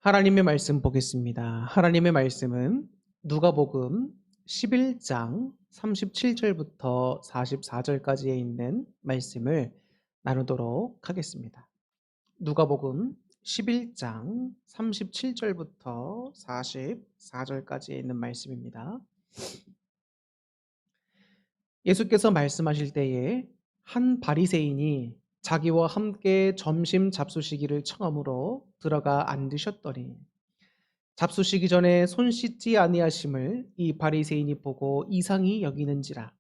하나님의 말씀 보겠습니다. 하나님의 말씀은 누가복음 11장 37절부터 44절까지에 있는 말씀을 나누도록 하겠습니다. 누가복음 11장 37절부터 44절까지에 있는 말씀입니다. 예수께서 말씀하실 때에 한 바리새인이 자기와 함께 점심 잡수시기를 청함으로 들어가 앉으셨더니 잡수시기 전에 손 씻지 아니하심을 이 바리새인이 보고 이상히 여기는지라.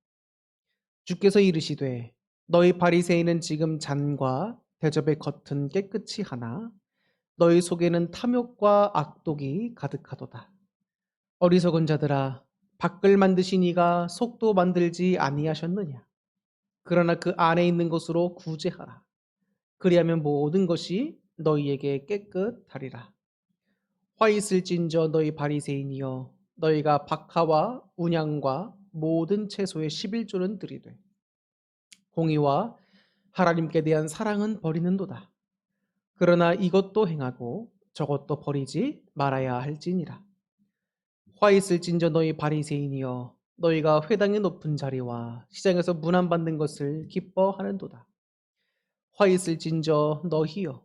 주께서 이르시되 너희 바리새인은 지금 잔과 대접의 겉은 깨끗이 하나 너희 속에는 탐욕과 악독이 가득하도다. 어리석은 자들아, 밖을 만드신 이가 속도 만들지 아니하셨느냐. 그러나 그 안에 있는 것으로 구제하라. 그리하면 모든 것이 너희에게 깨끗하리라. 화 있을진저 너희 바리새인이여, 너희가 박하와 운양과 모든 채소의 11조는 드리되 공의와 하나님께 대한 사랑은 버리는도다. 그러나 이것도 행하고 저것도 버리지 말아야 할지니라. 화 있을진저 너희 바리새인이여, 너희가 회당의 높은 자리와 시장에서 문안받는 것을 기뻐하는도다. 화 있을진저 너희여,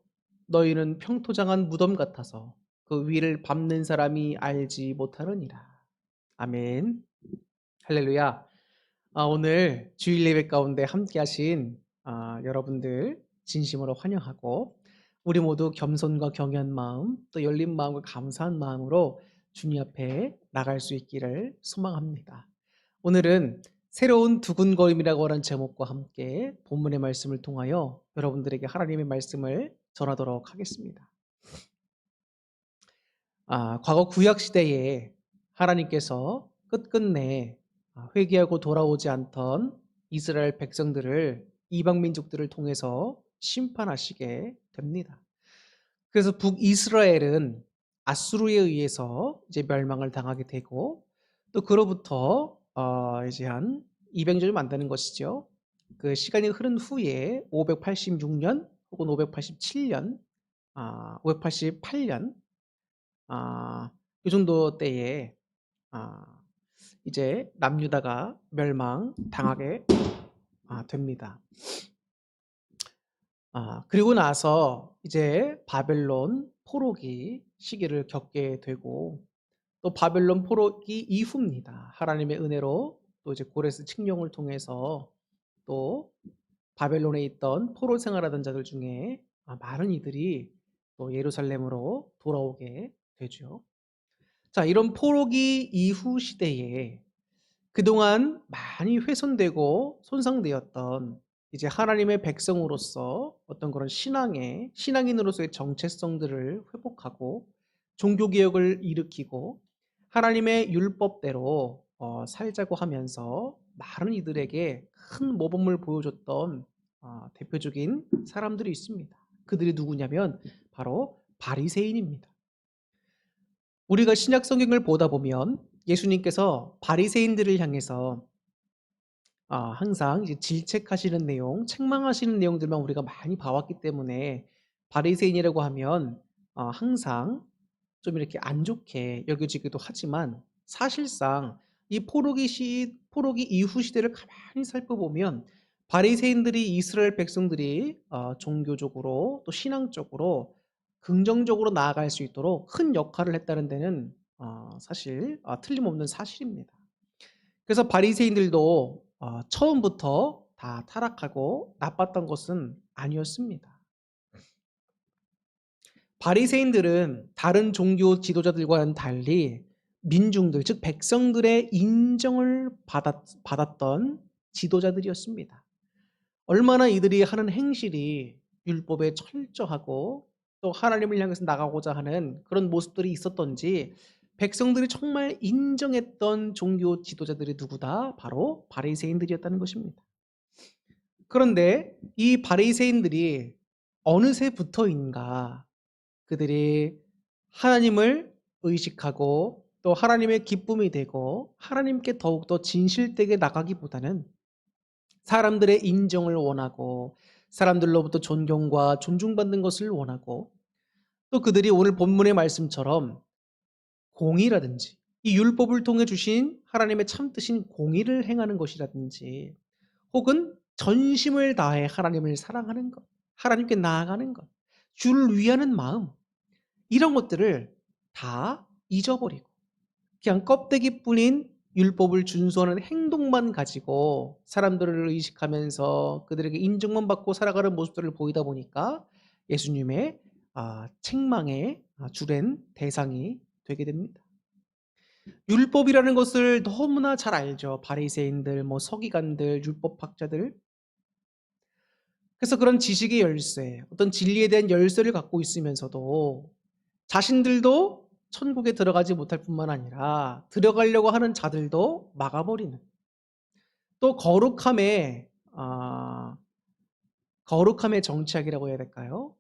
너희는 평토장한 무덤 같아서 그 위를 밟는 사람이 알지 못하느니라. 아멘. 할렐루야. 오늘 주일 예배 가운데 함께 하신 여러분들 진심으로 환영하고 우리 모두 겸손과 경외한 마음 또 열린 마음과 감사한 마음으로 주님 앞에 나갈 수 있기를 소망합니다. 오늘은 새로운 두근거림이라고 하는 제목과 함께 본문의 말씀을 통하여 여러분들에게 하나님의 말씀을 전하도록 하겠습니다. 과거 구약 시대에 하나님께서 끝끝내 회개하고 돌아오지 않던 이스라엘 백성들을 이방 민족들을 통해서 심판하시게 됩니다. 그래서 북이스라엘은 아수르에 의해서 이제 멸망을 당하게 되고 또 그로부터 이제 한 200년 좀 안 되는 것이죠. 그 시간이 흐른 후에 586년 혹은 587년, 588년 이 정도 때에 이제 남유다가 멸망당하게 됩니다. 그리고 나서 이제 바벨론 포로기 시기를 겪게 되고 또 바벨론 포로기 이후입니다. 하나님의 은혜로 또 이제 고레스 칙령을 통해서 또 바벨론에 있던 포로 생활하던 자들 중에 많은 이들이 또 예루살렘으로 돌아오게 되죠. 자, 이런 포로기 이후 시대에 그동안 많이 훼손되고 손상되었던 이제 하나님의 백성으로서 어떤 그런 신앙인으로서의 정체성들을 회복하고 종교개혁을 일으키고 하나님의 율법대로 살자고 하면서 많은 이들에게 큰 모범을 보여줬던 대표적인 사람들이 있습니다. 그들이 누구냐면 바로 바리새인입니다. 우리가 신약 성경을 보다 보면 예수님께서 바리새인들을 향해서 항상 이제 질책하시는 내용, 책망하시는 내용들만 우리가 많이 봐왔기 때문에 바리새인이라고 하면 항상 좀 이렇게 안 좋게 여겨지기도 하지만 사실상 이 포로기 이후 시대를 가만히 살펴보면 바리새인들이 이스라엘 백성들이 종교적으로 또 신앙적으로 긍정적으로 나아갈 수 있도록 큰 역할을 했다는 데는 사실 틀림없는 사실입니다. 그래서 바리새인들도 처음부터 다 타락하고 나빴던 것은 아니었습니다. 바리새인들은 다른 종교 지도자들과는 달리 민중들, 즉 백성들의 인정을 받았던 지도자들이었습니다. 얼마나 이들이 하는 행실이 율법에 철저하고 또 하나님을 향해서 나가고자 하는 그런 모습들이 있었던지 백성들이 정말 인정했던 종교 지도자들이 누구다? 바로 바리새인들이었다는 것입니다. 그런데 이 바리새인들이 어느새부터인가 그들이 하나님을 의식하고 또 하나님의 기쁨이 되고 하나님께 더욱더 진실되게 나가기보다는 사람들의 인정을 원하고 사람들로부터 존경과 존중받는 것을 원하고 또 그들이 오늘 본문의 말씀처럼 공의라든지 이 율법을 통해 주신 하나님의 참뜻인 공의를 행하는 것이라든지 혹은 전심을 다해 하나님을 사랑하는 것, 하나님께 나아가는 것, 주를 위하는 마음 이런 것들을 다 잊어버리고 그냥 껍데기뿐인 율법을 준수하는 행동만 가지고 사람들을 의식하면서 그들에게 인정만 받고 살아가는 모습들을 보이다 보니까 예수님의 책망의 주된 대상이 되게 됩니다. 율법이라는 것을 너무나 잘 알죠. 바리새인들, 서기관들, 율법학자들. 그래서 그런 지식의 열쇠, 어떤 진리에 대한 열쇠를 갖고 있으면서도 자신들도 천국에 들어가지 못할 뿐만 아니라 들어가려고 하는 자들도 막아버리는 또 거룩함의 정치학이라고 해야 될까요?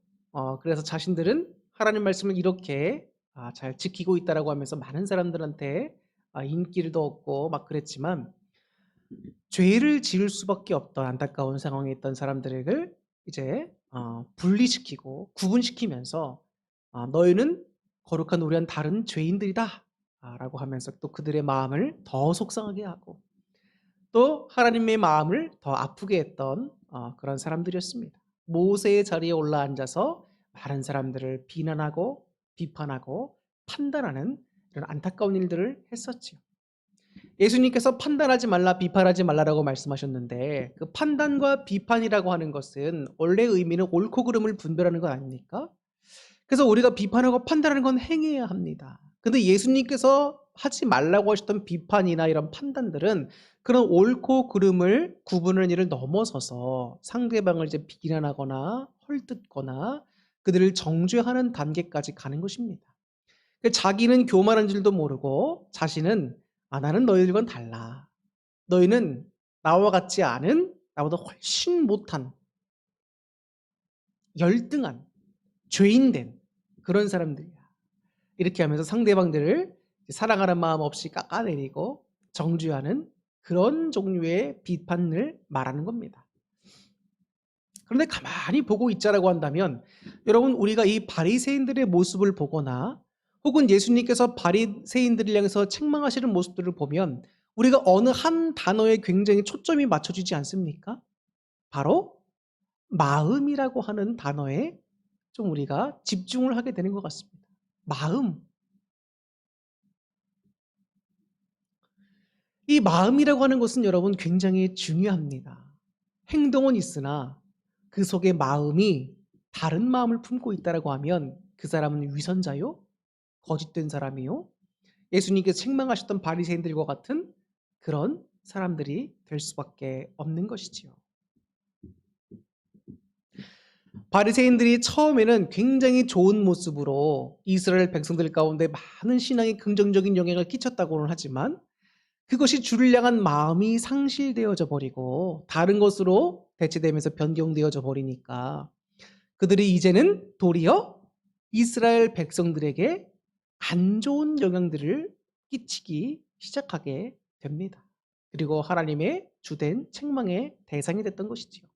그래서 자신들은 하나님 말씀을 이렇게 잘 지키고 있다라고 하면서 많은 사람들한테 인기를 얻고 막 그랬지만 죄를 지을 수밖에 없던 안타까운 상황에 있던 사람들을 이제 분리시키고 구분시키면서 너희는 거룩한 우리와는 다른 죄인들이다 라고 하면서 또 그들의 마음을 더 속상하게 하고 또 하나님의 마음을 더 아프게 했던 그런 사람들이었습니다. 모세의 자리에 올라앉아서 많은 사람들을 비난하고 비판하고 판단하는 이런 안타까운 일들을 했었지요. 예수님께서 판단하지 말라, 비판하지 말라라고 말씀하셨는데 그 판단과 비판이라고 하는 것은 원래 의미는 옳고 그름을 분별하는 것 아닙니까? 그래서 우리가 비판하고 판단하는 건 행해야 합니다. 근데 예수님께서 하지 말라고 하셨던 비판이나 이런 판단들은 그런 옳고 그름을 구분하는 일을 넘어서서 상대방을 이제 비난하거나 헐뜯거나 그들을 정죄하는 단계까지 가는 것입니다. 자기는 교만한 줄도 모르고 자신은 나는 너희들과는 달라. 너희는 나와 같지 않은 나보다 훨씬 못한 열등한 죄인된 그런 사람들이야. 이렇게 하면서 상대방들을 사랑하는 마음 없이 깎아내리고 정죄하는 그런 종류의 비판을 말하는 겁니다. 그런데 가만히 보고 있자라고 한다면 여러분 우리가 이 바리새인들의 모습을 보거나 혹은 예수님께서 바리새인들을 향해서 책망하시는 모습들을 보면 우리가 어느 한 단어에 굉장히 초점이 맞춰지지 않습니까? 바로 마음이라고 하는 단어에 좀 우리가 집중을 하게 되는 것 같습니다. 마음. 이 마음이라고 하는 것은 여러분 굉장히 중요합니다. 행동은 있으나 그 속에 마음이 다른 마음을 품고 있다라고 하면 그 사람은 위선자요? 거짓된 사람이요? 예수님께서 책망하셨던 바리새인들과 같은 그런 사람들이 될 수밖에 없는 것이지요. 바리새인들이 처음에는 굉장히 좋은 모습으로 이스라엘 백성들 가운데 많은 신앙에 긍정적인 영향을 끼쳤다고는 하지만 그것이 주를 향한 마음이 상실되어져 버리고 다른 것으로 대체되면서 변경되어져 버리니까 그들이 이제는 도리어 이스라엘 백성들에게 안 좋은 영향들을 끼치기 시작하게 됩니다. 그리고 하나님의 주된 책망의 대상이 됐던 것이지요.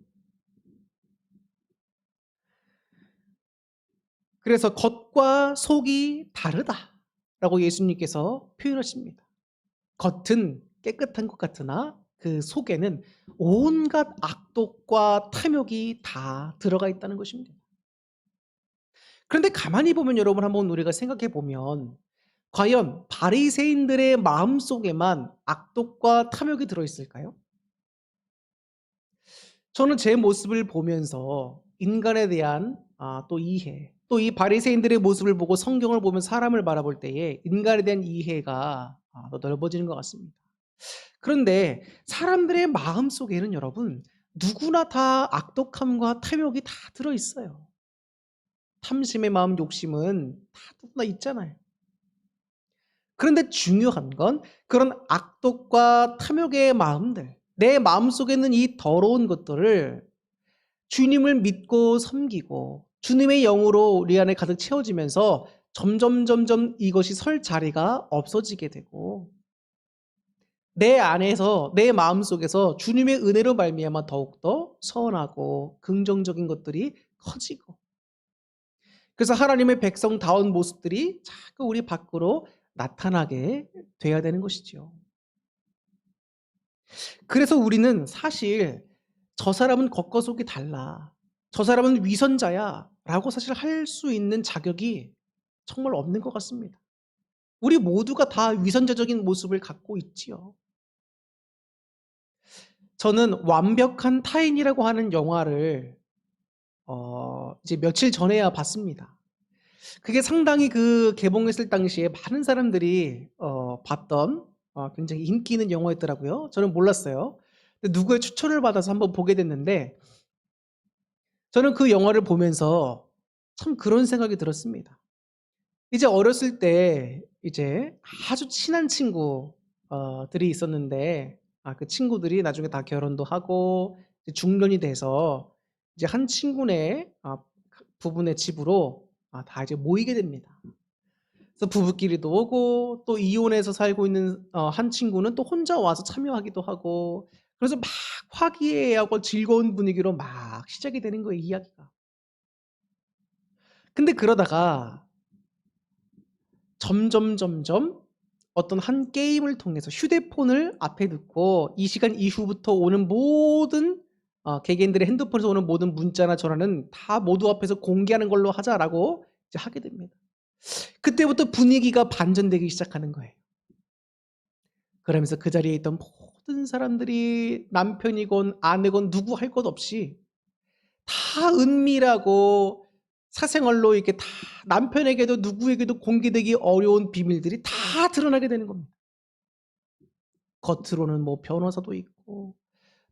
그래서 겉과 속이 다르다라고 예수님께서 표현하십니다. 겉은 깨끗한 것 같으나 그 속에는 온갖 악독과 탐욕이 다 들어가 있다는 것입니다. 그런데 가만히 보면 여러분 한번 우리가 생각해 보면 과연 바리새인들의 마음속에만 악독과 탐욕이 들어 있을까요? 저는 제 모습을 보면서 인간에 대한 또 이해, 또 이 바리새인들의 모습을 보고 성경을 보면 사람을 바라볼 때에 인간에 대한 이해가 더 넓어지는 것 같습니다. 그런데 사람들의 마음속에는 여러분 누구나 다 악독함과 탐욕이 다 들어 있어요. 탐심의 마음, 욕심은 다 누구나 있잖아요. 그런데 중요한 건 그런 악독과 탐욕의 마음들, 내 마음속에 있는 이 더러운 것들을 주님을 믿고 섬기고 주님의 영으로 우리 안에 가득 채워지면서 점점 이것이 설 자리가 없어지게 되고 내 안에서 내 마음속에서 주님의 은혜로 말미암아 더욱더 선하고 긍정적인 것들이 커지고 그래서 하나님의 백성다운 모습들이 자꾸 우리 밖으로 나타나게 돼야 되는 것이지요. 그래서 우리는 사실 '저 사람은 겉과 속이 달라. 저 사람은 위선자야.'라고 사실 할 수 있는 자격이 정말 없는 것 같습니다. 우리 모두가 다 위선자적인 모습을 갖고 있지요. 저는 완벽한 타인이라고 하는 영화를 이제 며칠 전에야 봤습니다. 그게 상당히 그 개봉했을 당시에 많은 사람들이 봤던 굉장히 인기 있는 영화였더라고요. 저는 몰랐어요. 근데 누구의 추천을 받아서 한번 보게 됐는데 저는 그 영화를 보면서 참 그런 생각이 들었습니다. 이제 어렸을 때 이제 아주 친한 친구 들이 있었는데 그 친구들이 나중에 다 결혼도 하고 이제 중년이 돼서 이제 한 친구네 부부네 집으로 다 이제 모이게 됩니다. 그래서 부부끼리도 오고 또 이혼해서 살고 있는 한 친구는 또 혼자 와서 참여하기도 하고 그래서 막 화기애애하고 즐거운 분위기로 막 시작이 되는 거예요, 이야기가. 근데 그러다가 점점 어떤 한 게임을 통해서 휴대폰을 앞에 두고 이 시간 이후부터 오는 모든 개개인들의 핸드폰에서 오는 모든 문자나 전화는 다 모두 앞에서 공개하는 걸로 하자라고 이제 하게 됩니다. 그때부터 분위기가 반전되기 시작하는 거예요. 그러면서 그 자리에 있던 모든 사람들이 남편이건 아내건 누구 할 것 없이 다 은밀하고 사생활로 이렇게 다 남편에게도 누구에게도 공개되기 어려운 비밀들이 다 드러나게 되는 겁니다. 겉으로는 뭐 변호사도 있고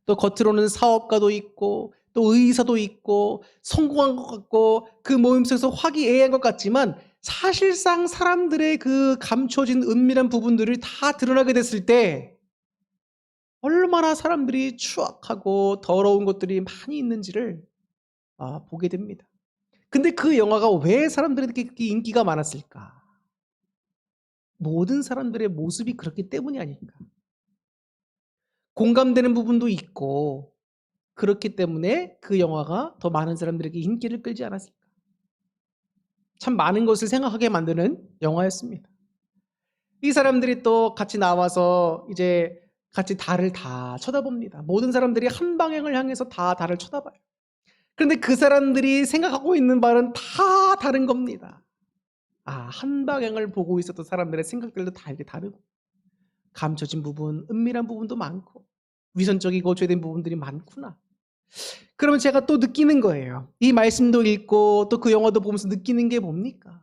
또 겉으로는 사업가도 있고 또 의사도 있고 성공한 것 같고 그 모임 속에서 화기애애한 것 같지만 사실상 사람들의 그 감춰진 은밀한 부분들이 다 드러나게 됐을 때 얼마나 사람들이 추악하고 더러운 것들이 많이 있는지를 보게 됩니다. 근데 그 영화가 왜 사람들에게 그렇게 인기가 많았을까? 모든 사람들의 모습이 그렇기 때문이 아닐까. 공감되는 부분도 있고 그렇기 때문에 그 영화가 더 많은 사람들에게 인기를 끌지 않았을까. 참 많은 것을 생각하게 만드는 영화였습니다. 이 사람들이 또 같이 나와서 이제 같이 달을 다 쳐다봅니다. 모든 사람들이 한 방향을 향해서 다 달을 쳐다봐요. 그런데 그 사람들이 생각하고 있는 바는 다 다른 겁니다. 한 방향을 보고 있었던 사람들의 생각들도 다 이렇게 다르고 감춰진 부분, 은밀한 부분도 많고 위선적이고 죄된 부분들이 많구나. 그러면 제가 또 느끼는 거예요. 이 말씀도 읽고 또 그 영화도 보면서 느끼는 게 뭡니까?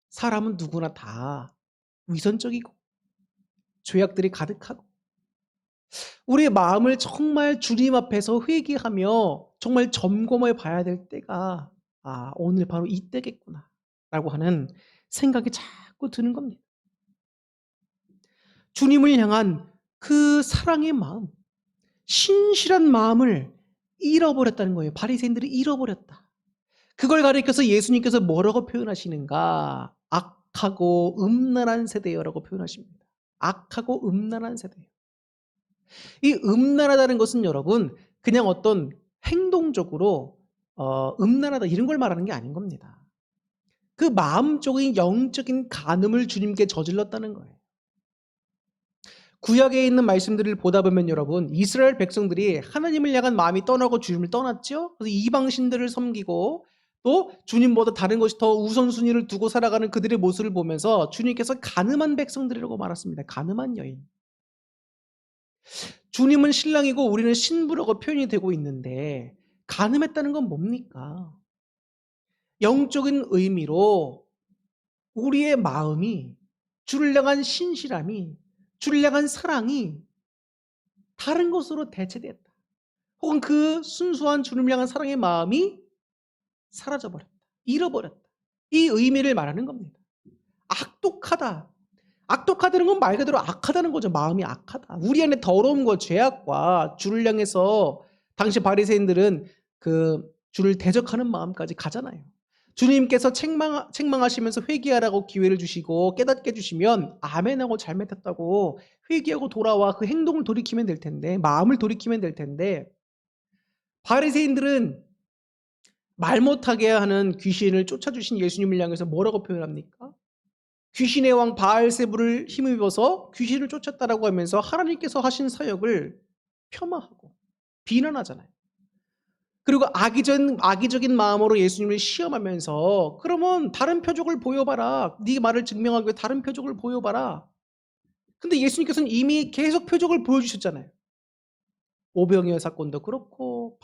사람은 누구나 다 위선적이고 죄악들이 가득하고 우리의 마음을 정말 주님 앞에서 회개하며 정말 점검해 봐야 될 때가 오늘 바로 이때겠구나 라고 하는 생각이 자꾸 드는 겁니다. 주님을 향한 그 사랑의 마음, 신실한 마음을 잃어버렸다는 거예요. 바리새인들이 잃어버렸다. 그걸 가리켜서 예수님께서 뭐라고 표현하시는가? 악하고 음란한 세대여라고 표현하십니다. 악하고 음란한 세대요. 이 음란하다는 것은 여러분 그냥 어떤 행동적으로 음란하다 이런 걸 말하는 게 아닌 겁니다. 그 마음적인 영적인 간음을 주님께 저질렀다는 거예요. 구약에 있는 말씀들을 보다 보면 여러분 이스라엘 백성들이 하나님을 향한 마음이 떠나고 주님을 떠났죠. 그래서 이방 신들을 섬기고 또 주님보다 다른 것이 더 우선순위를 두고 살아가는 그들의 모습을 보면서 주님께서 가늠한 백성들이라고 말했습니다. 가늠한 여인. 주님은 신랑이고 우리는 신부라고 표현이 되고 있는데 가늠했다는 건 뭡니까? 영적인 의미로 우리의 마음이 주를 향한 신실함이 주를 향한 사랑이 다른 것으로 대체됐다. 혹은 그 순수한 주님을 향한 사랑의 마음이 사라져버렸다. 잃어버렸다. 이 의미를 말하는 겁니다. 악독하다. 악독하다는 건 말 그대로 악하다는 거죠. 마음이 악하다. 우리 안에 더러움과 죄악과 주를 향해서 당시 바리새인들은 그 주를 대적하는 마음까지 가잖아요. 주님께서 책망하시면서 회개하라고 기회를 주시고 깨닫게 해주시면 아멘하고 잘못했다고 회개하고 돌아와 그 행동을 돌이키면 될 텐데 마음을 돌이키면 될 텐데 바리새인들은 말 못하게 하는 귀신을 쫓아주신 예수님을 향해서 뭐라고 표현합니까? 귀신의 왕 바알세불을 힘입어서 귀신을 쫓았다라고 하면서 하나님께서 하신 사역을 폄하하고 비난하잖아요. 그리고 악의적인 마음으로 예수님을 시험하면서 그러면 다른 표적을 보여봐라. 네 말을 증명하기 위해 다른 표적을 보여봐라. 근데 예수님께서는 이미 계속 표적을 보여주셨잖아요. 오병이어 사건도 그렇고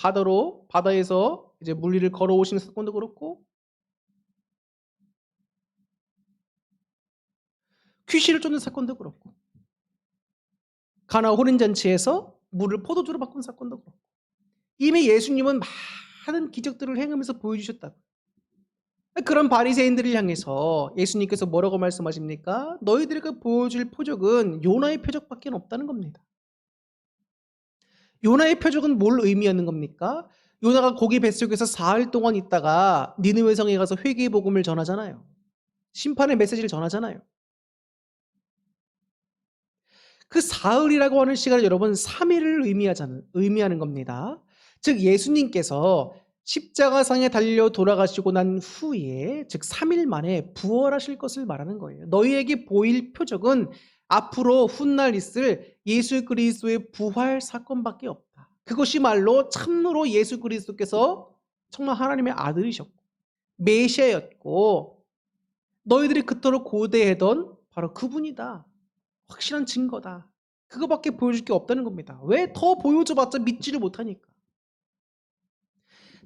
바다에서 이제 물리를 걸어오시는 사건도 그렇고 귀신을 쫓는 사건도 그렇고 가나 혼인잔치에서 물을 포도주로 바꾼 사건도 그렇고 이미 예수님은 많은 기적들을 행하면서 보여주셨다. 그런 바리새인들을 향해서 예수님께서 뭐라고 말씀하십니까? 너희들에게 보여줄 표적은 요나의 표적밖에 없다는 겁니다. 요나의 표적은 뭘 의미하는 겁니까? 요나가 고기 뱃속에서 사흘 동안 있다가 니느웨 성에 가서 회개의 복음을 전하잖아요. 심판의 메시지를 전하잖아요. 그 사흘이라고 하는 시간은 여러분 3일을 의미하는 겁니다. 즉 예수님께서 십자가상에 달려 돌아가시고 난 후에 즉 3일 만에 부활하실 것을 말하는 거예요. 너희에게 보일 표적은 앞으로 훗날 있을 예수 그리스도의 부활 사건밖에 없다. 그것이 말로 참으로 예수 그리스도께서 정말 하나님의 아들이셨고 메시아였고 너희들이 그토록 고대하던 바로 그분이다. 확실한 증거다. 그거밖에 보여줄 게 없다는 겁니다. 왜 더 보여줘봤자 믿지를 못하니까.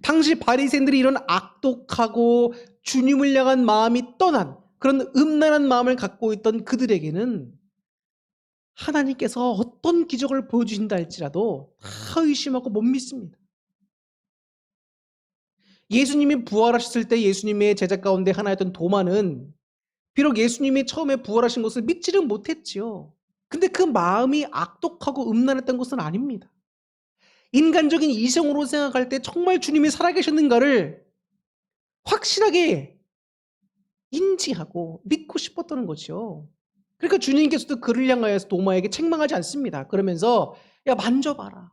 당시 바리새인들이 이런 악독하고 주님을 향한 마음이 떠난 그런 음란한 마음을 갖고 있던 그들에게는 하나님께서 어떤 기적을 보여주신다 할지라도 다 의심하고 못 믿습니다. 예수님이 부활하셨을 때 예수님의 제자 가운데 하나였던 도마는 비록 예수님이 처음에 부활하신 것을 믿지는 못했지요. 근데 그 마음이 악독하고 음란했던 것은 아닙니다. 인간적인 이성으로 생각할 때 정말 주님이 살아계셨는가를 확실하게 인지하고 믿고 싶었다는 거죠. 그러니까 주님께서도 그를 향하여서 도마에게 책망하지 않습니다. 그러면서 야 만져봐라.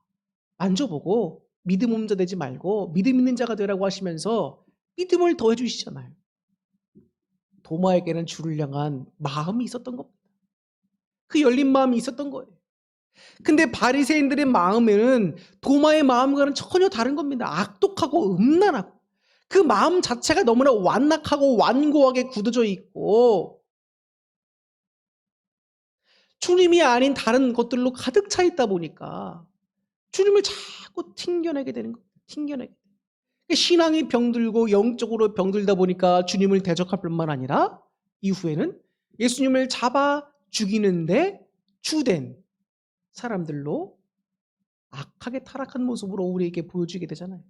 만져보고 믿음 없는 자 되지 말고 믿음 있는 자가 되라고 하시면서 믿음을 더해 주시잖아요. 도마에게는 주를 향한 마음이 있었던 겁니다. 그 열린 마음이 있었던 거예요. 근데 바리새인들의 마음에는 도마의 마음과는 전혀 다른 겁니다. 악독하고 음란하고 그 마음 자체가 너무나 완악하고 완고하게 굳어져 있고 주님이 아닌 다른 것들로 가득 차 있다 보니까 주님을 자꾸 튕겨내게 되는 거예요. 튕겨내게. 신앙이 병들고 영적으로 병들다 보니까 주님을 대적할 뿐만 아니라 이후에는 예수님을 잡아 죽이는데 주된 사람들로 악하게 타락한 모습으로 우리에게 보여주게 되잖아요.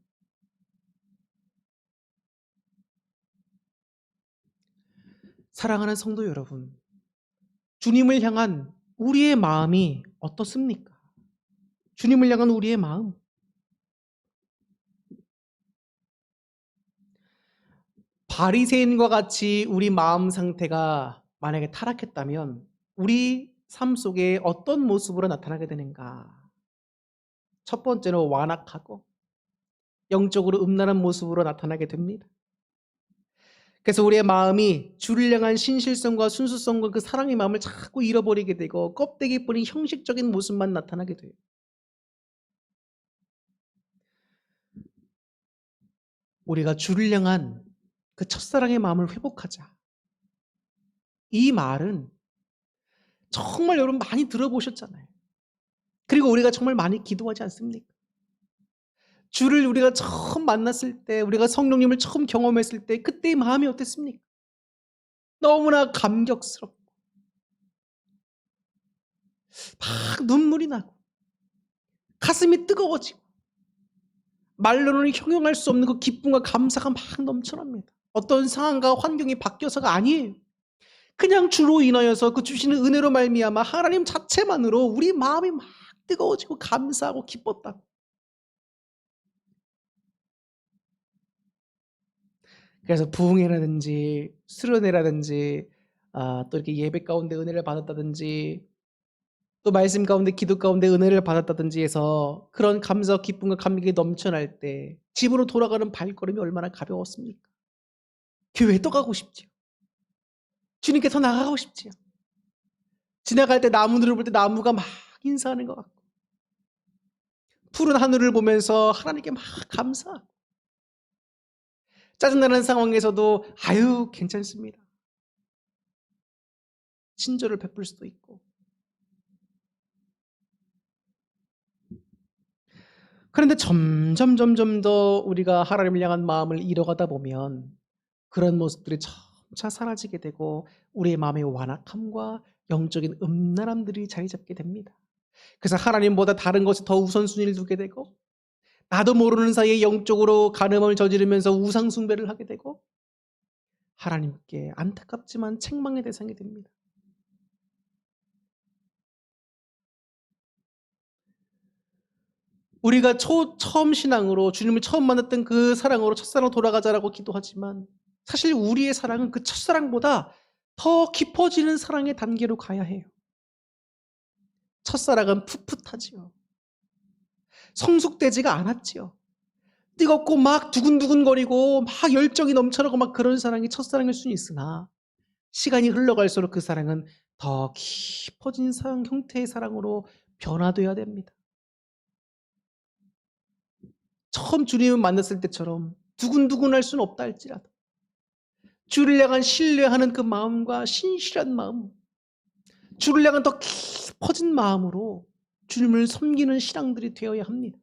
사랑하는 성도 여러분, 주님을 향한 우리의 마음이 어떻습니까? 주님을 향한 우리의 마음. 바리새인과 같이 우리 마음 상태가 만약에 타락했다면 우리 삶 속에 어떤 모습으로 나타나게 되는가? 첫 번째는 완악하고 영적으로 음란한 모습으로 나타나게 됩니다. 그래서 우리의 마음이 주를 향한 신실성과 순수성과 그 사랑의 마음을 자꾸 잃어버리게 되고 껍데기 뿌린 형식적인 모습만 나타나게 돼요. 우리가 주를 향한 그 첫사랑의 마음을 회복하자. 이 말은 정말 여러분 많이 들어보셨잖아요. 그리고 우리가 정말 많이 기도하지 않습니까? 주를 우리가 처음 만났을 때, 우리가 성령님을 처음 경험했을 때 그때의 마음이 어땠습니까? 너무나 감격스럽고 막 눈물이 나고 가슴이 뜨거워지고 말로는 형용할 수 없는 그 기쁨과 감사가 막 넘쳐납니다. 어떤 상황과 환경이 바뀌어서가 아니에요. 그냥 주로 인하여서 그 주시는 은혜로 말미암아 하나님 자체만으로 우리 마음이 막 뜨거워지고 감사하고 기뻤다. 그래서 부흥회라든지 수련회라든지 또 이렇게 예배 가운데 은혜를 받았다든지 또 말씀 가운데 기도 가운데 은혜를 받았다든지 해서 그런 감사와 기쁨과 감격이 넘쳐날 때 집으로 돌아가는 발걸음이 얼마나 가벼웠습니까? 교회에 또 가고 싶지요. 주님께 더 나아가고 싶지요. 지나갈 때 나무들을 볼 때 나무가 막 인사하는 것 같고 푸른 하늘을 보면서 하나님께 막 감사하고 짜증나는 상황에서도 아유 괜찮습니다. 친절을 베풀 수도 있고. 그런데 점점 더 우리가 하나님을 향한 마음을 잃어가다 보면 그런 모습들이 점차 사라지게 되고 우리의 마음의 완악함과 영적인 음란함들이 자리 잡게 됩니다. 그래서 하나님보다 다른 것에 더 우선순위를 두게 되고 나도 모르는 사이에 영적으로 간음을 저지르면서 우상 숭배를 하게 되고 하나님께 안타깝지만 책망의 대상이 됩니다. 우리가 처음 신앙으로 주님을 처음 만났던 그 사랑으로 첫사랑으로 돌아가자라고 기도하지만 사실 우리의 사랑은 그 첫사랑보다 더 깊어지는 사랑의 단계로 가야 해요. 첫사랑은 풋풋하지요. 성숙되지가 않았지요. 뜨겁고 막 두근두근거리고 막 열정이 넘쳐나고 막 그런 사랑이 첫사랑일 수는 있으나 시간이 흘러갈수록 그 사랑은 더 깊어진 사랑 형태의 사랑으로 변화되어야 됩니다. 처음 주님을 만났을 때처럼 두근두근할 수는 없다 할지라도 주를 향한 신뢰하는 그 마음과 신실한 마음, 주를 향한 더 깊어진 마음으로 주님을 섬기는 신앙들이 되어야 합니다.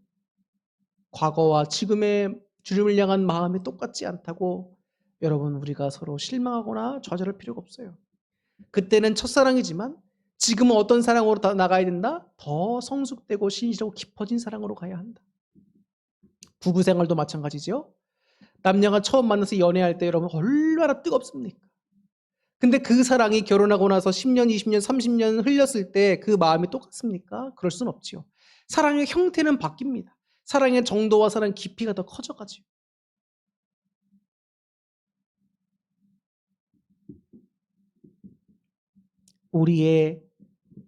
과거와 지금의 주님을 향한 마음이 똑같지 않다고 여러분 우리가 서로 실망하거나 좌절할 필요가 없어요. 그때는 첫사랑이지만 지금은 어떤 사랑으로 더 나가야 된다? 더 성숙되고 신실하고 깊어진 사랑으로 가야 한다. 부부 생활도 마찬가지죠. 남녀가 처음 만나서 연애할 때 여러분 얼마나 뜨겁습니까? 근데 그 사랑이 결혼하고 나서 10년, 20년, 30년 흘렸을 때 그 마음이 똑같습니까? 그럴 수는 없지요. 사랑의 형태는 바뀝니다. 사랑의 정도와 사랑의 깊이가 더 커져가지요. 우리의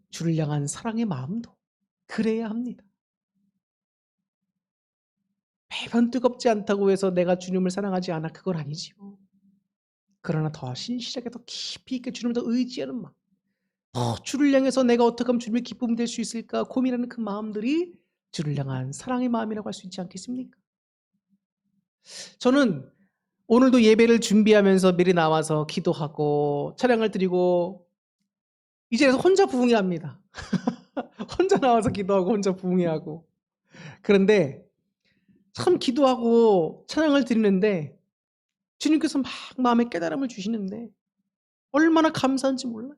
주를 향한 사랑의 마음도 그래야 합니다. 매번 뜨겁지 않다고 해서 내가 주님을 사랑하지 않아 그건 아니지요. 그러나 더 신실하게 더 깊이 있게 주님을 더 의지하는 마음, 더 주를 향해서 내가 어떻게 하면 주님의 기쁨이 될 수 있을까 고민하는 그 마음들이 주를 향한 사랑의 마음이라고 할 수 있지 않겠습니까? 저는 오늘도 예배를 준비하면서 미리 나와서 기도하고 찬양을 드리고 이제서 혼자 부흥회합니다. 혼자 나와서 기도하고 혼자 부흥회하고. 그런데 참 기도하고 찬양을 드리는데 주님께서 막 마음에 깨달음을 주시는데 얼마나 감사한지 몰라요.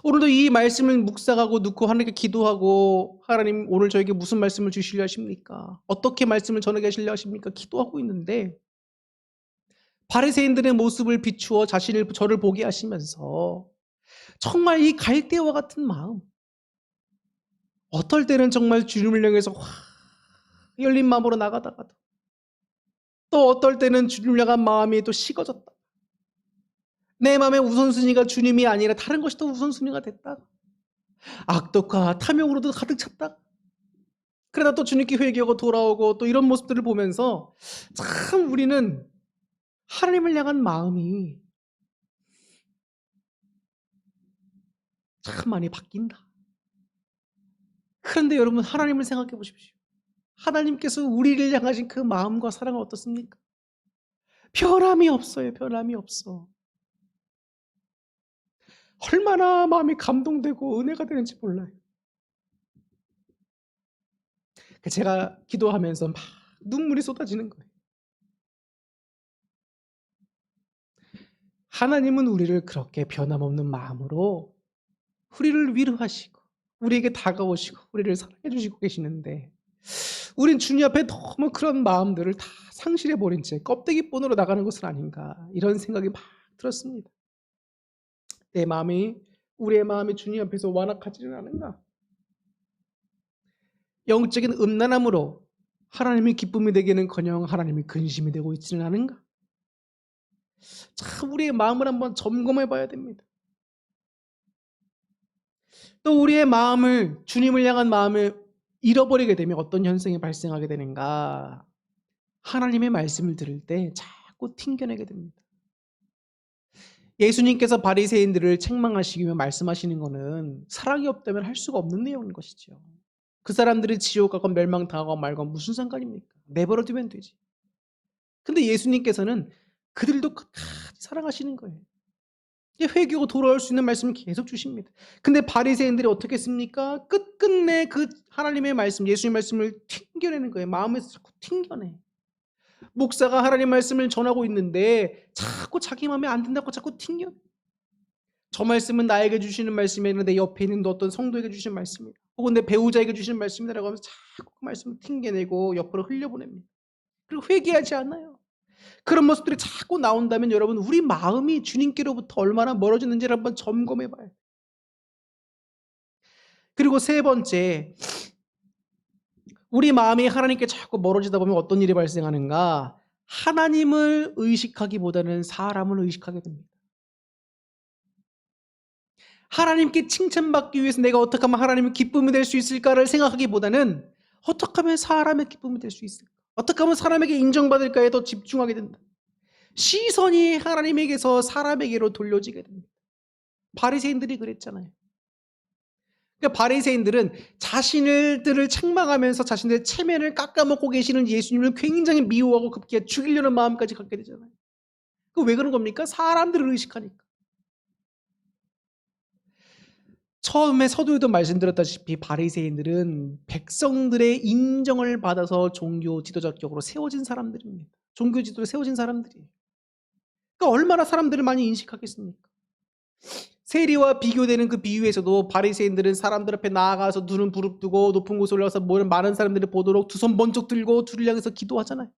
오늘도 이 말씀을 묵상하고 넣고 하나님께 기도하고 하나님 오늘 저에게 무슨 말씀을 주시려 하십니까? 어떻게 말씀을 전하게 하시려 하십니까? 기도하고 있는데 바리새인들의 모습을 비추어 저를 보게 하시면서 정말 이 갈대와 같은 마음 어떨 때는 정말 주님을 향해서 확 열린 마음으로 나가다가도 또 어떨 때는 주님을 향한 마음이 또 식어졌다. 내 마음의 우선순위가 주님이 아니라 다른 것이 또 우선순위가 됐다가 악독과 탐욕으로도 가득 찼다가 그러다 또 주님께 회개하고 돌아오고 또 이런 모습들을 보면서 참 우리는 하나님을 향한 마음이 참 많이 바뀐다. 그런데 여러분 하나님을 생각해 보십시오. 하나님께서 우리를 향하신 그 마음과 사랑은 어떻습니까? 변함이 없어요. 변함이 없어. 얼마나 마음이 감동되고 은혜가 되는지 몰라요. 제가 기도하면서 막 눈물이 쏟아지는 거예요. 하나님은 우리를 그렇게 변함없는 마음으로 우리를 위로하시고 우리에게 다가오시고 우리를 사랑해 주시고 계시는데 우린 주님 앞에 너무 그런 마음들을 다 상실해 버린 채 껍데기뿐으로 나가는 것은 아닌가 이런 생각이 막 들었습니다. 내 마음이 우리의 마음이 주님 앞에서 완악하지는 않은가? 영적인 음란함으로 하나님의 기쁨이 되기는커녕 하나님이 근심이 되고 있지는 않은가? 참 우리의 마음을 한번 점검해 봐야 됩니다. 또 우리의 마음을 주님을 향한 마음을 잃어버리게 되면 어떤 현상이 발생하게 되는가? 하나님의 말씀을 들을 때 자꾸 튕겨내게 됩니다. 예수님께서 바리새인들을 책망하시기 위해 말씀하시는 것은 사랑이 없다면 할 수가 없는 내용인 것이죠. 그 사람들이 지옥 가건 멸망당하건 말건 무슨 상관입니까? 내버려 두면 되지. 근데 예수님께서는 그들도 끝까지 사랑하시는 거예요. 회개하고 돌아올 수 있는 말씀을 계속 주십니다. 근데 바리새인들이 어떻게 했습니까? 끝끝내 그 하나님의 말씀, 예수님의 말씀을 튕겨내는 거예요. 마음에서 자꾸 튕겨내. 목사가 하나님 말씀을 전하고 있는데 자꾸 자기 마음에 안 든다고 자꾸 튕겨. 저 말씀은 나에게 주시는 말씀이 아니라 내 옆에 있는 어떤 성도에게 주시는 말씀이다. 혹은 내 배우자에게 주시는 말씀이다라고 하면서 자꾸 그 말씀을 튕겨내고 옆으로 흘려보냅니다. 그리고 회개하지 않아요. 그런 모습들이 자꾸 나온다면 여러분 우리 마음이 주님께로부터 얼마나 멀어졌는지를 한번 점검해 봐요. 그리고 세 번째, 우리 마음이 하나님께 자꾸 멀어지다 보면 어떤 일이 발생하는가? 하나님을 의식하기보다는 사람을 의식하게 됩니다. 하나님께 칭찬받기 위해서 내가 어떻게 하면 하나님의 기쁨이 될 수 있을까를 생각하기보다는 어떻게 하면 사람의 기쁨이 될 수 있을까? 어떻게 하면 사람에게 인정받을까에 더 집중하게 된다. 시선이 하나님에게서 사람에게로 돌려지게 됩니다. 바리새인들이 그랬잖아요. 그러니까 바리새인들은 자신들을 책망하면서 자신들의 체면을 깎아먹고 계시는 예수님을 굉장히 미워하고 급기야 죽이려는 마음까지 갖게 되잖아요. 그 왜 그런 겁니까? 사람들을 의식하니까. 처음에 서두에도 말씀드렸다시피 바리새인들은 백성들의 인정을 받아서 종교 지도자격으로 세워진 사람들입니다. 종교 지도에 세워진 사람들이에요. 그러니까 얼마나 사람들을 많이 인식하겠습니까? 세리와 비교되는 그 비유에서도 바리새인들은 사람들 앞에 나아가서 눈은 부릅뜨고 높은 곳에 올라가서 모든 많은 사람들이 보도록 두 손 번쩍 들고 주를 향해서 기도하잖아요.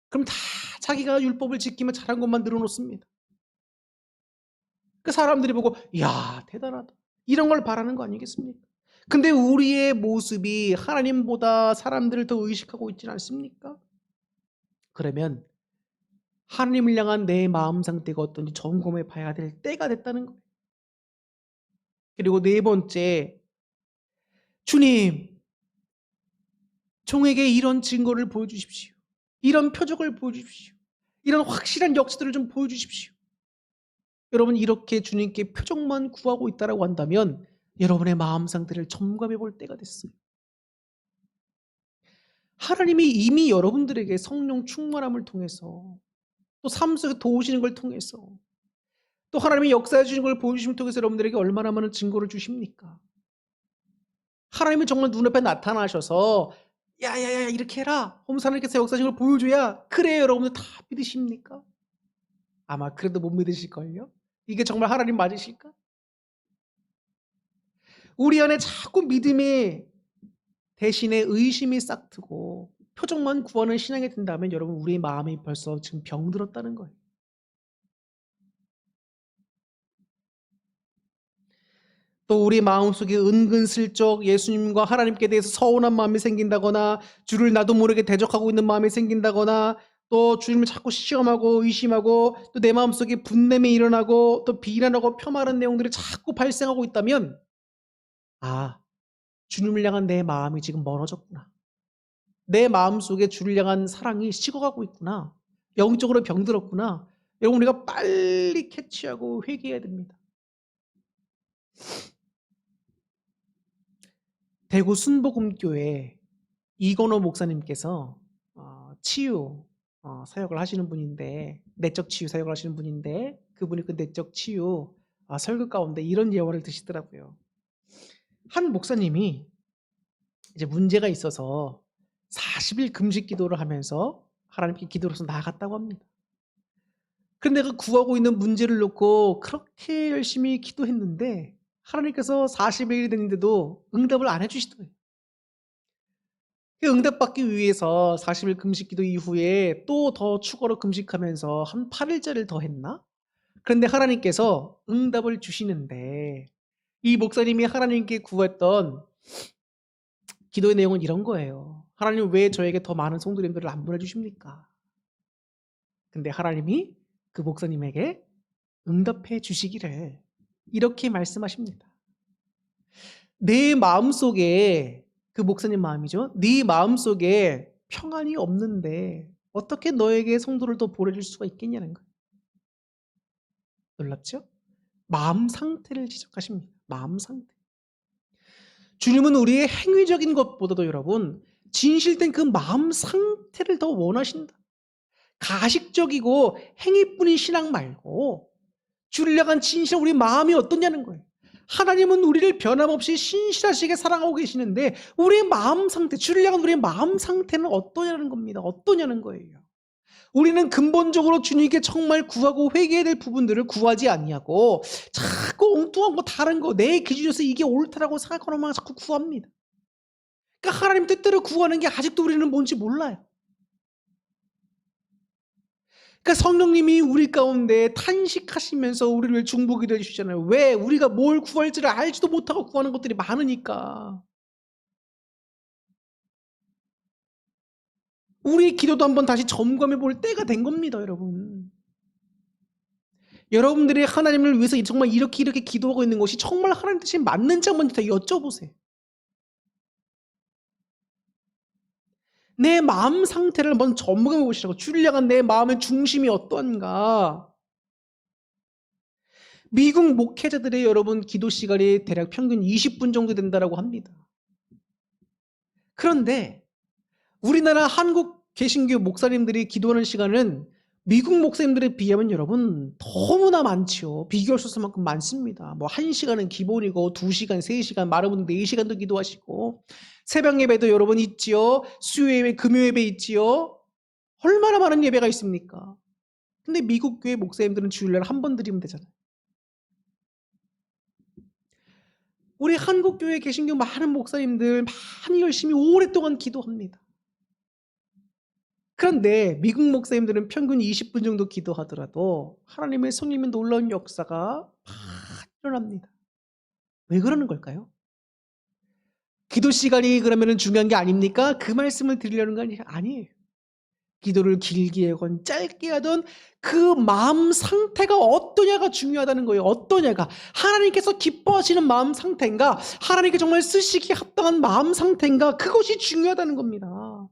그럼 다 자기가 율법을 지키며 잘한 것만 늘어놓습니다. 그 사람들이 보고 이야 대단하다. 이런 걸 바라는 거 아니겠습니까? 근데 우리의 모습이 하나님보다 사람들을 더 의식하고 있지는 않습니까? 그러면 하나님을 향한 내 마음 상태가 어떤지 점검해 봐야 될 때가 됐다는 거예요. 그리고 네 번째, 주님, 종에게 이런 증거를 보여주십시오. 이런 표적을 보여주십시오. 이런 확실한 역사들을 좀 보여주십시오. 여러분 이렇게 주님께 표적만 구하고 있다라고 한다면 여러분의 마음 상태를 점검해 볼 때가 됐어요. 하나님이 이미 여러분들에게 성령 충만함을 통해서 또 삶 속에 도우시는 걸 통해서 또 하나님이 역사해 주시는 걸 보여주심을 통해서 여러분들에게 얼마나 많은 증거를 주십니까? 하나님은 정말 눈앞에 나타나셔서 야야야 이렇게 해라. 하면서 하나님께서 역사하신 걸 보여줘야 그래야 여러분들 다 믿으십니까? 아마 그래도 못 믿으실걸요? 이게 정말 하나님 맞으실까? 우리 안에 자꾸 믿음이 대신에 의심이 싹트고 표적만 구하는 신앙이 든다면 여러분 우리의 마음이 벌써 지금 병들었다는 거예요. 또 우리 마음속에 은근슬쩍 예수님과 하나님께 대해서 서운한 마음이 생긴다거나 주를 나도 모르게 대적하고 있는 마음이 생긴다거나 또 주님을 자꾸 시험하고 의심하고 또 내 마음속에 분냄이 일어나고 또 비난하고 폄하하는 내용들이 자꾸 발생하고 있다면 아 주님을 향한 내 마음이 지금 멀어졌구나. 내 마음속에 주를 향한 사랑이 식어가고 있구나. 영적으로 병들었구나. 여러분 우리가 빨리 캐치하고 회개해야 됩니다. 대구 순복음교회 이건호 목사님께서 치유 사역을 하시는 분인데 내적 치유 사역을 하시는 분인데 그분이 그 내적 치유 설교 가운데 이런 예화를 드시더라고요. 한 목사님이 이제 문제가 있어서 40일 금식 기도를 하면서 하나님께 기도로서 나아갔다고 합니다. 근데 그 구하고 있는 문제를 놓고 그렇게 열심히 기도했는데 하나님께서 40일이 됐는데도 응답을 안 해주시더래요. 그 응답받기 위해서 40일 금식 기도 이후에 또 더 추가로 금식하면서 한 8일짜리를 더 했나? 그런데 하나님께서 응답을 주시는데 이 목사님이 하나님께 구했던 기도의 내용은 이런 거예요. 하나님 왜 저에게 더 많은 성도님들을 안 보내주십니까? 근데 하나님이 그 목사님에게 응답해 주시기를 이렇게 말씀하십니다. 내 마음속에 그 목사님 마음이죠. 네 마음속에 평안이 없는데 어떻게 너에게 성도를 더 보내줄 수가 있겠냐는 거예요. 놀랍죠? 마음 상태를 지적하십니다. 마음 상태. 주님은 우리의 행위적인 것보다도 여러분 진실된 그 마음 상태를 더 원하신다. 가식적이고 행위뿐인 신앙 말고 주를 향한 진실한 우리 마음이 어떠냐는 거예요. 하나님은 우리를 변함없이 신실하시게 사랑하고 계시는데 우리의 마음 상태, 주를 향한 우리의 마음 상태는 어떠냐는 겁니다. 어떠냐는 거예요. 우리는 근본적으로 주님께 정말 구하고 회개해야 될 부분들을 구하지 아니하고 자꾸 엉뚱한 거 다른 거 내 기준에서 이게 옳다라고 생각하는 것만 자꾸 구합니다. 그러니까 하나님 뜻대로 구하는 게 아직도 우리는 뭔지 몰라요. 그러니까 성령님이 우리 가운데 탄식하시면서 우리를 중보기도 해주시잖아요. 왜? 우리가 뭘 구할지를 알지도 못하고 구하는 것들이 많으니까. 우리 기도도 한번 다시 점검해 볼 때가 된 겁니다, 여러분. 여러분들이 하나님을 위해서 정말 이렇게 기도하고 있는 것이 정말 하나님 뜻이 맞는지 한번 더 여쭤보세요. 내 마음 상태를 한번 점검해 보시라고. 주를 향한 내 마음의 중심이 어떠한가. 미국 목회자들의 여러분 기도 시간이 대략 평균 20분 정도 된다고 합니다. 그런데 우리나라 한국 개신교 목사님들이 기도하는 시간은 미국 목사님들에 비하면 여러분 너무나 많죠. 비교할 수 없을 만큼 많습니다. 뭐 1시간은 기본이고 2시간, 3시간, 많은 분들 4시간도 기도하시고 새벽 예배도 여러분 있지요. 수요 예배, 금요 예배 있지요. 얼마나 많은 예배가 있습니까? 근데 미국 교회 목사님들은 주일날 한 번 드리면 되잖아요. 우리 한국 교회에 개신교 많은 목사님들 많이 열심히 오랫동안 기도합니다. 그런데 미국 목사님들은 평균 20분 정도 기도하더라도 하나님의 성령의 놀라운 역사가 막 일어납니다. 왜 그러는 걸까요? 기도 시간이 그러면 중요한 게 아닙니까? 그 말씀을 드리려는 건 아니에요. 기도를 길게 하건 짧게 하던 그 마음 상태가 어떠냐가 중요하다는 거예요. 어떠냐가. 하나님께서 기뻐하시는 마음 상태인가? 하나님께 정말 쓰시기에 합당한 마음 상태인가? 그것이 중요하다는 겁니다.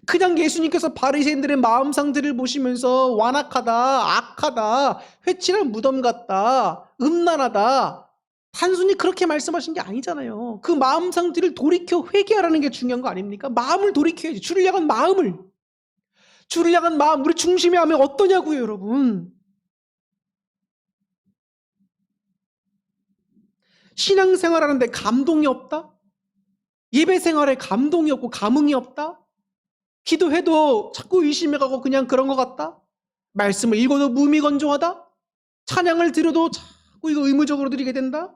그냥 예수님께서 바리새인들의 마음 상태를 보시면서 완악하다, 악하다, 회칠한 무덤 같다, 음란하다, 단순히 그렇게 말씀하신 게 아니잖아요. 그 마음 상태를 돌이켜 회개하라는 게 중요한 거 아닙니까? 마음을 돌이켜야지. 주를 향한 마음을. 주를 향한 마음, 우리 중심의 마음이 어떠냐고요, 여러분. 신앙생활하는데 감동이 없다? 예배 생활에 감동이 없고 감흥이 없다? 기도해도 자꾸 의심해가고 그냥 그런 것 같다? 말씀을 읽어도 무미건조하다? 찬양을 들어도 자꾸 이거 의무적으로 드리게 된다?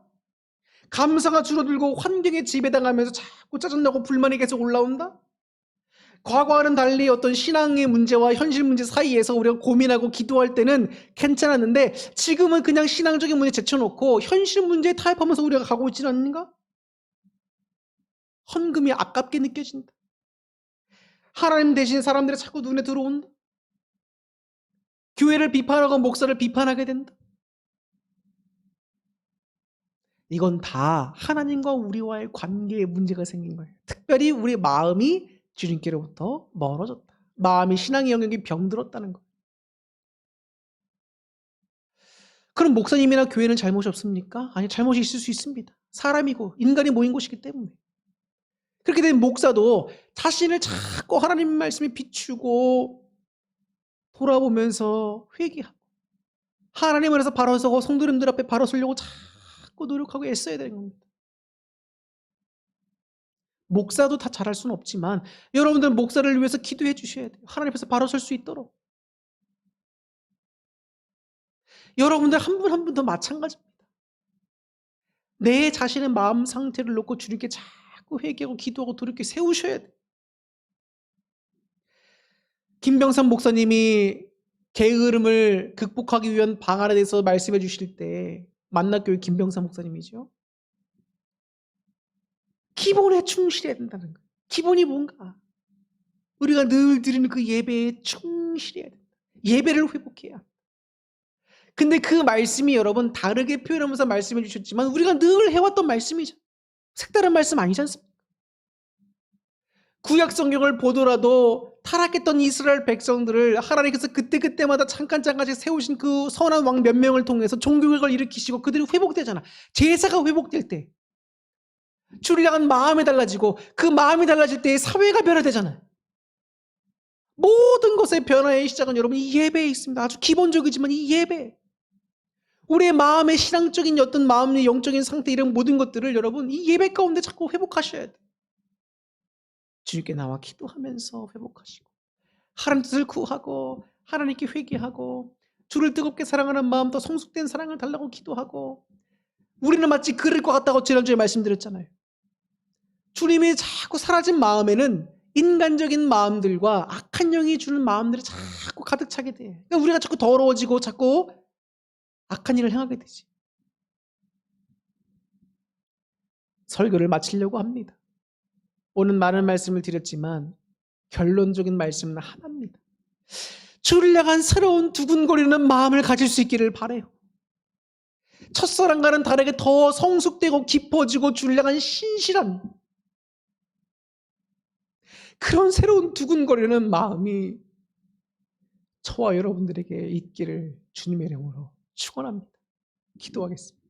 감사가 줄어들고 환경에 지배당하면서 자꾸 짜증나고 불만이 계속 올라온다? 과거와는 달리 어떤 신앙의 문제와 현실 문제 사이에서 우리가 고민하고 기도할 때는 괜찮았는데 지금은 그냥 신앙적인 문제 제쳐놓고 현실 문제에 타협하면서 우리가 가고 있지는 않는가? 헌금이 아깝게 느껴진다. 하나님 대신 사람들이 자꾸 눈에 들어온다. 교회를 비판하고 목사를 비판하게 된다. 이건 다 하나님과 우리와의 관계에 문제가 생긴 거예요. 특별히 우리 마음이 주님께로부터 멀어졌다. 마음이 신앙의 영역이 병들었다는 거예요. 그럼 목사님이나 교회는 잘못이 없습니까? 아니, 잘못이 있을 수 있습니다. 사람이고 인간이 모인 곳이기 때문에. 그렇게 된 목사도 자신을 자꾸 하나님 말씀에 비추고 돌아보면서 회개하고 하나님 안에서 바로 서고 성도님들 앞에 바로 서려고 자꾸 노력하고 애써야 되는 겁니다. 목사도 다 잘할 수는 없지만 여러분들 목사를 위해서 기도해 주셔야 돼요. 하나님 앞에서 바로 설 수 있도록. 여러분들 한 분 한 분도 마찬가지입니다. 내 자신의 마음 상태를 놓고 주님께 자꾸 회개하고 기도하고 돌이켜 세우셔야 돼요. 김병삼 목사님이 게으름을 극복하기 위한 방안에 대해서 말씀해 주실 때 만나교회 김병삼 목사님이죠. 기본에 충실해야 된다는 거예요. 기본이 뭔가? 우리가 늘 드리는 그 예배에 충실해야 된다. 예배를 회복해야. 근데 그 말씀이 여러분 다르게 표현하면서 말씀해 주셨지만 우리가 늘 해왔던 말씀이죠. 색다른 말씀 아니지 않습니까? 구약 성경을 보더라도 타락했던 이스라엘 백성들을 하나님께서 그때그때마다 잠깐씩 세우신 그 선한 왕 몇 명을 통해서 종교개혁을 일으키시고 그들이 회복되잖아. 제사가 회복될 때 주를 향한 마음이 달라지고 그 마음이 달라질 때 사회가 변화되잖아요. 모든 것의 변화의 시작은 여러분 이 예배에 있습니다. 아주 기본적이지만 이 예배. 우리의 마음의 신앙적인 어떤 마음의 영적인 상태 이런 모든 것들을 여러분 이 예배 가운데 자꾸 회복하셔야 돼요. 주님께 나와 기도하면서 회복하시고 하나님 뜻을 구하고 하나님께 회개하고 주를 뜨겁게 사랑하는 마음도 성숙된 사랑을 달라고 기도하고 우리는 마치 그릇과 같다고 지난주에 말씀드렸잖아요. 주님이 자꾸 사라진 마음에는 인간적인 마음들과 악한 영이 주는 마음들이 자꾸 가득 차게 돼. 그러니까 우리가 자꾸 더러워지고 자꾸 악한 일을 행하게 되지. 설교를 마치려고 합니다. 오늘 많은 말씀을 드렸지만 결론적인 말씀은 하나입니다. 주를 향한 새로운 두근거리는 마음을 가질 수 있기를 바라요. 첫사랑과는 다르게 더 성숙되고 깊어지고 주를 향한 신실한 그런 새로운 두근거리는 마음이 저와 여러분들에게 있기를 주님의 이름으로 축원합니다. 기도하겠습니다.